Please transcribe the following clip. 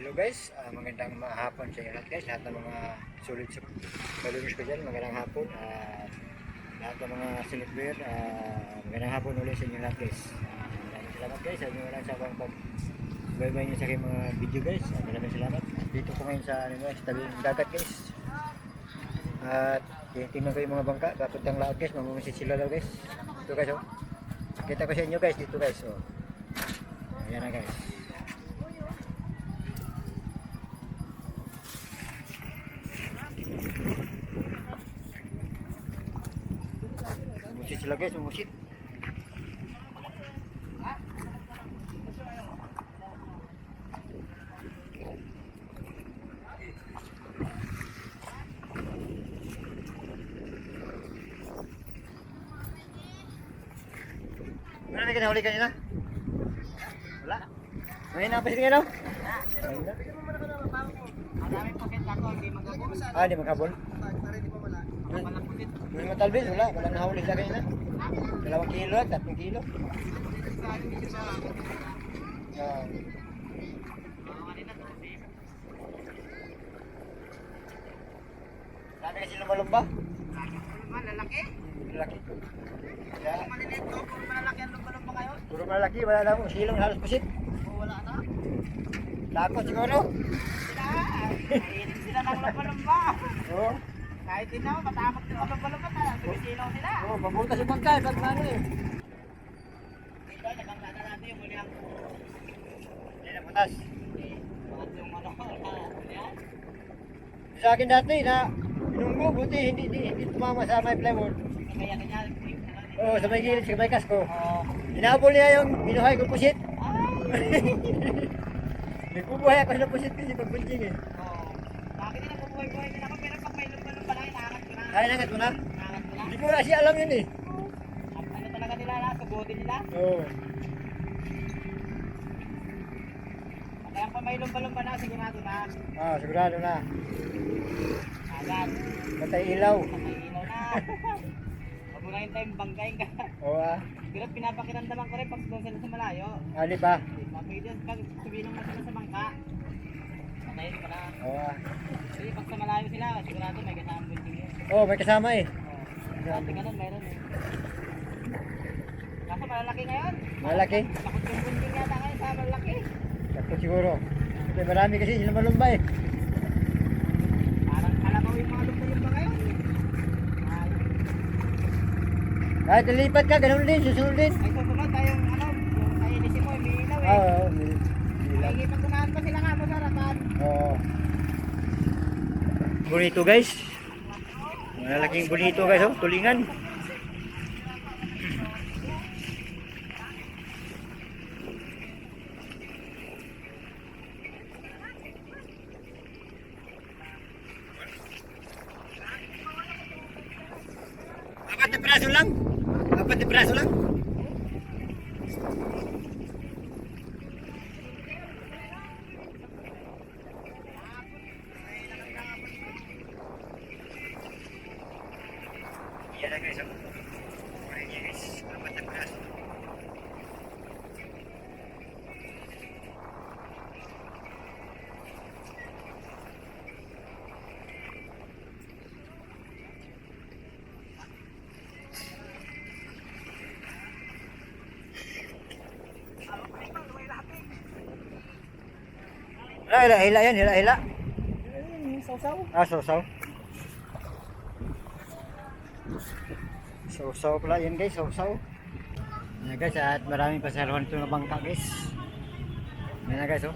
Hello guys, magandang hapon sa inyo lahat guys. Lahat ng mga sulit followers ko dyan, magandang hapon. Lahat ng mga celebrate, magandang hapon ulit sa inyo lahat guys. Maraming salamat guys sa inyo walang sabang pag-bye-bye nyo sa aking mga video guys. Maraming salamat. At dito po ngayon sa tabi ng dagat guys. At tingnan ko yung mga bangka, papuntang laot guys, mamumisit sila daw guys. Ito guys oh. Kita ko sa inyo guys, dito guys oh. Ayan na guys. Umusit sila guys, umusit. Wala na kinahuli kanina? Wala. May napasir nga daw? Di magkabol? May matalbis, wala. Walang nahuli sa kanina. 2 kilo, 3 kilo. Sabi kasi lumalumba? Lalaki? Lalaki. Kung maliliit ko, puro malalaki ang lumba-lumba ngayon. Puro malaki, wala na akong silong halos pusit. Wala na. Takot siguro. Sila, mahilig sila ng lumba-lumba. Oo. Kahit din ako, matakot din ako lumba-lumba na. Sumisilaw sila. Oo, pabuta si Bangkay, pag ano eh. Dito, nabangkata natin yung muli ang Hindi na butas. mga yung ano. Yan. Sa akin dati na binunggo, buti hindi tumama sa may plywood. Kaya kanya, Oo, sa may gilid, sa may kasko. oh. Inabol niya yung binuhay ko pusit. Ay! Nagbubuhay ako sa pusit kasi pagpunching eh. Oh. Bakit din ang bubuhay-buhay din ako, pero pag may lumba-lumba na, inaangat ko na. Ay, nangat mo na? Inaangat ko na. Hindi ko kasi alam yun eh. Ano talaga nila na, subutin nila. Oo. Kaya pa may lumba-lumba na, sigurado na. Sigurado na. Agad. Patay ilaw. May ilaw na. Huwag mo na yung time bangkain ka. Oo Pero pinapakiramdaman ko rin pag doon sila sa malayo. Ali pa? Pag suminong na sila sa bangka, patayin ka na. Oo Kasi pag sa malayo sila, sigurado may kasama bunting yun. Oo, may kasama eh. Dati ganun, mayroon eh. Kaso malalaki ngayon. Malaki? Takot yung bunting yata ngayon sa malalaki. Sakto siguro. Kasi marami kasi sila malumba eh. Parang kalabaw yung mga lumba-lumba ngayon. Kahit nalipat ka, ganun din, susunod din. Ay susunod tayong ano, yung sa inisip mo, may ilaw eh. Oo. May ipagkunahan pa sila nga mo sa harapan. Oo. Bonito guys. Malalaking bonito guys oh, tulingan. Apat na piraso lang. Apat na piraso lang. Yan na guys, oh. Ayan yan guys, apat na piraso. Hila yan, hila. Sausaw. Sausaw. Sausaw pala yan guys, sausaw. Yan guys, at maraming pasaruhan ito na bangka guys. Yan na guys oh.